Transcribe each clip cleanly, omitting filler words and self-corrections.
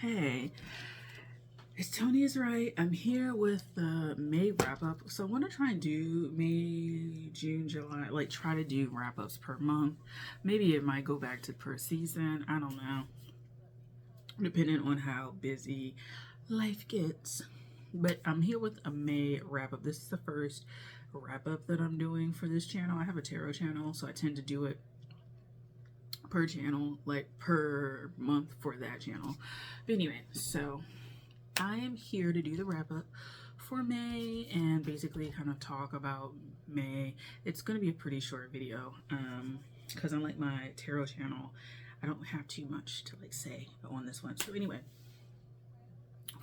Hey, it's Tony is right. I'm here with the May wrap up. So I want to try and do May, June, July, like try to do wrap ups per month. Maybe it might go back to per season. I don't know, depending on how busy life gets. But I'm here with a May wrap up. This is the first wrap up that I'm doing for this channel. I have a tarot channel, so I tend to do it per channel, like per month for that channel. But anyway, so I am here to do the wrap up for May and basically kind of talk about May. It's going to be a pretty short video because unlike my tarot channel, I don't have too much to like say on this one. So anyway,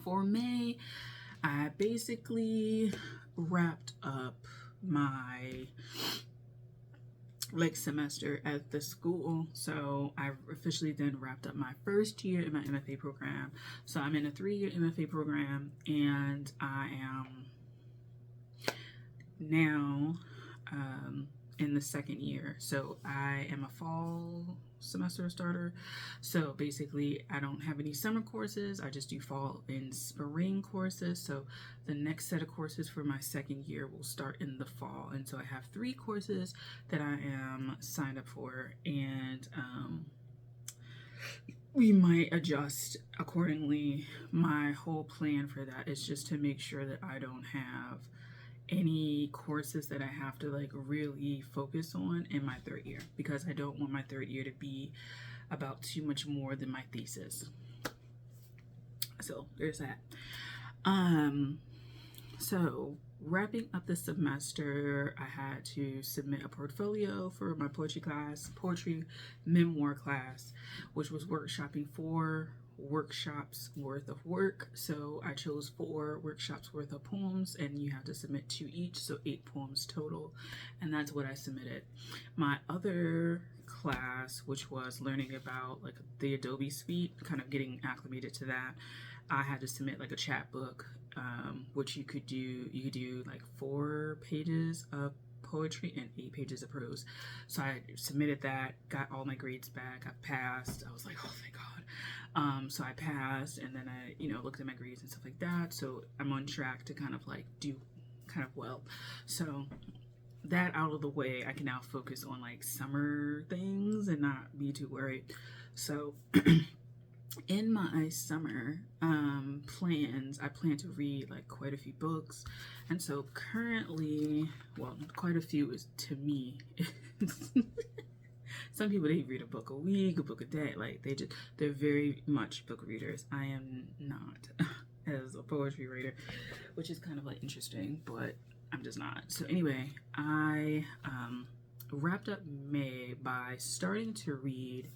for May, I basically wrapped up my semester at the school. So I officially then wrapped up my first year in my MFA program. So I'm in a 3-year MFA program, and I am now in the second year. So I am a fall semester starter. So basically I don't have any summer courses. I just do fall and spring courses. So the next set of courses for my second year will start in the fall. And so I have 3 courses that I am signed up for, and we might adjust accordingly. My whole plan for that is just to make sure that I don't have any courses that I have to like really focus on in my third year, because I don't want my third year to be about too much more than my thesis. So there's that. So wrapping up the semester, I had to submit a portfolio for my poetry memoir class, which was workshopping 4 workshops worth of work. So I chose 4 workshops worth of poems, and you have to submit 2 each, so 8 poems total, and that's what I submitted. My other class, which was learning about like the Adobe Suite, kind of getting acclimated to that, I had to submit like a chapbook, which you could do like 4 pages of poetry and 8 pages of prose. So I submitted that, got all my grades back, I passed. I was like, oh thank God. So I passed, and then I looked at my grades and stuff like that. So I'm on track to kind of like do kind of well. So that out of the way, I can now focus on like summer things and not be too worried. So in my summer plans, I plan to read like quite a few books, and so currently, well, quite a few is to me. Some people, they read a book a week, a book a day, like they're very much book readers. I am not as a poetry reader, which is kind of like interesting, but I'm just not. So anyway, I wrapped up May by starting to read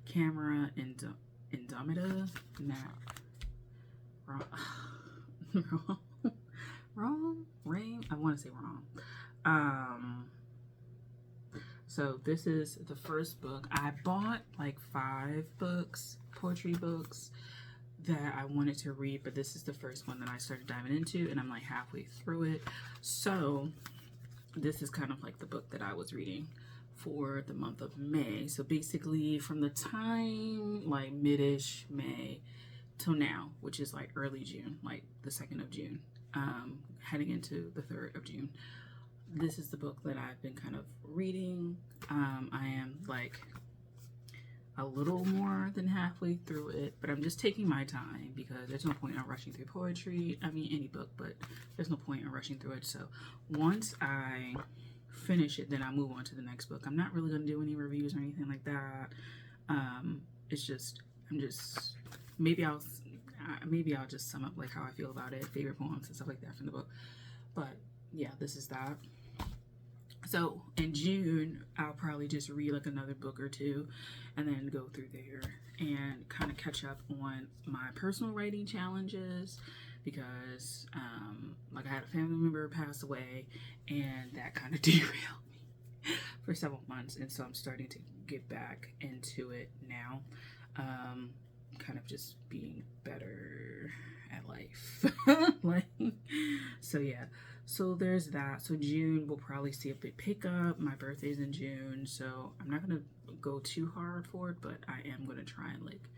Camera Indomita. Rain. I want to say wrong. So this is the first book. I bought like 5 books, poetry books, that I wanted to read, but this is the first one that I started diving into, and I'm like halfway through it. So this is kind of like the book that I was reading for the month of May. So basically from the time like mid-ish May till now, which is like early June, like the 2nd of June, heading into the 3rd of June, this is the book that I've been kind of reading. I am like a little more than halfway through it, but I'm just taking my time because there's no point in rushing through poetry. I mean, any book, but there's no point in rushing through it. So once I finish it, then I move on to the next book. I'm not really going to do any reviews or anything like that. It's just, maybe I'll just sum up like how I feel about it, favorite poems and stuff like that from the book. But yeah, this is that. So in June, I'll probably just read like another book or 2 and then go through there and kind of catch up on my personal writing challenges, because like I had a family member pass away, and that kind of derailed me for several months, and so I'm starting to get back into it now, kind of just being better at life. Like, so yeah, so there's that. So June we'll probably see a big pickup. My birthday's in June, so I'm not gonna go too hard for it, but I am gonna try and like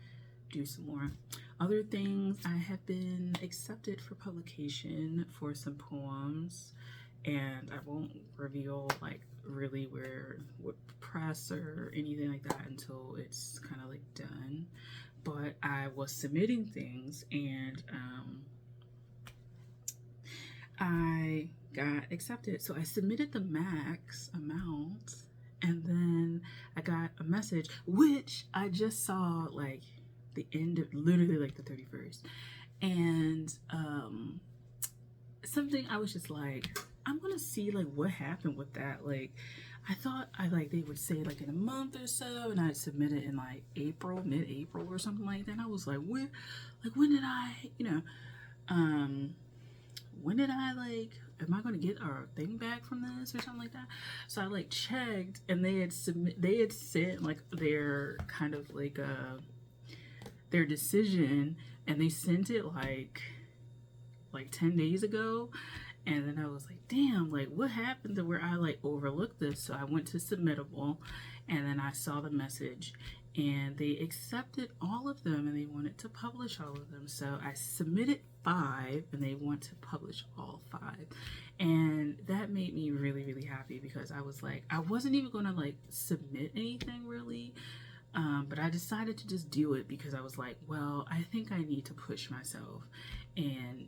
do some more. Other things, I have been accepted for publication for some poems, and I won't reveal like really what press or anything like that until it's kind of like done. But I was submitting things, and I got accepted. So I submitted the max amount, and then I got a message, which I just saw like the end of literally like the 31st. And something I was just like, I'm gonna see like what happened with that. Like I thought they would say like in a month or so, and I'd submit it in like April, mid-April or something like that. And I was like, when did I, when did I like, am I gonna get our thing back from this or something like that? So I like checked, and they had sent like their kind of like their decision, and they sent it like 10 days ago. And then I was like, damn, like what happened to where I like overlooked this? So I went to Submittable, and then I saw the message, and they accepted all of them, and they wanted to publish all of them. So I submitted 5, and they want to publish all 5. And that made me really, really happy, because I was like, I wasn't even gonna like submit anything really. But I decided to just do it because I was like, well, I think I need to push myself and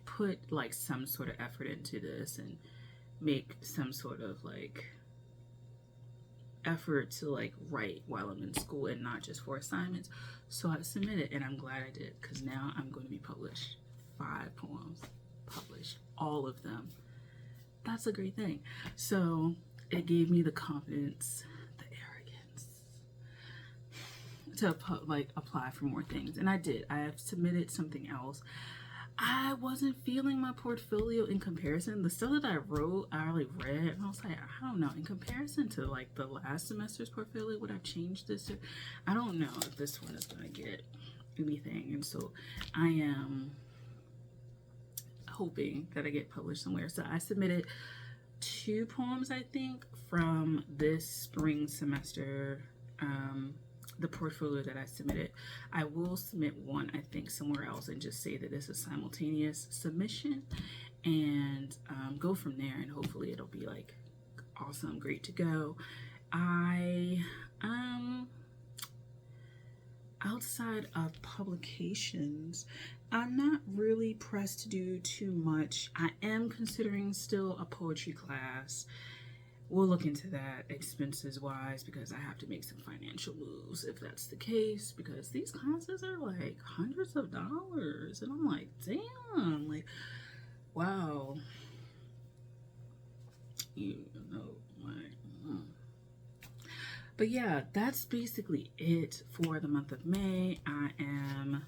put like some sort of effort into this and make some sort of like effort to like write while I'm in school and not just for assignments. So I submitted, and I'm glad I did, because now I'm going to be published. 5 poems, published, all of them. That's a great thing. So it gave me the confidence, to like apply for more things, and I did. I have submitted something else. I wasn't feeling my portfolio in comparison. The stuff that I wrote, I like read, and I was like, I don't know, in comparison to like the last semester's portfolio, would I change this? Or I don't know if this one is gonna get anything. And so I am hoping that I get published somewhere. So I submitted 2 poems, I think, from this spring semester, the portfolio that I submitted. I will submit one, I think, somewhere else, and just say that it's a simultaneous submission, and go from there, and hopefully it'll be like awesome, great to go. I outside of publications, I'm not really pressed to do too much. I am considering still a poetry class. We'll look into that expenses wise, because I have to make some financial moves if that's the case, because these classes are like hundreds of dollars, and I'm like, damn, like, wow, you know, like, But yeah, that's basically it for the month of May. I am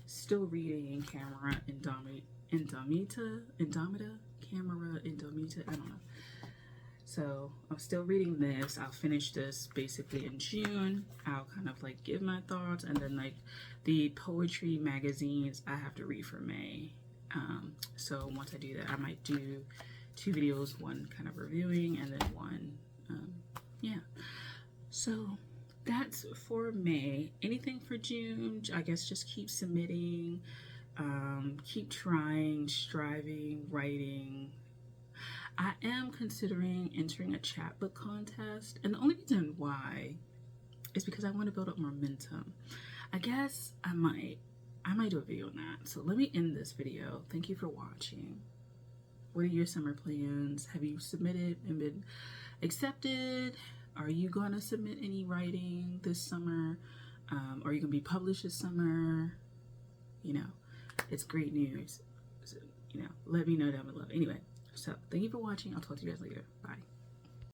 still reading In Camera Indomita, I don't know. So I'm still reading this. I'll finish this basically in June. I'll kind of like give my thoughts, and then like the poetry magazines I have to read for May. So once I do that, I might do 2 videos, one kind of reviewing, and then one, yeah. So that's for May. Anything for June, I guess just keep submitting, keep trying, striving, writing. I am considering entering a chapbook contest, and the only reason why is because I want to build up momentum. I guess I might do a video on that. So let me end this video. Thank you for watching. What are your summer plans? Have you submitted and been accepted? Are you going to submit any writing this summer? Are you going to be published this summer? You know, it's great news. So, you know, let me know down below. Anyway. So, thank you for watching. I'll talk to you guys later. Bye.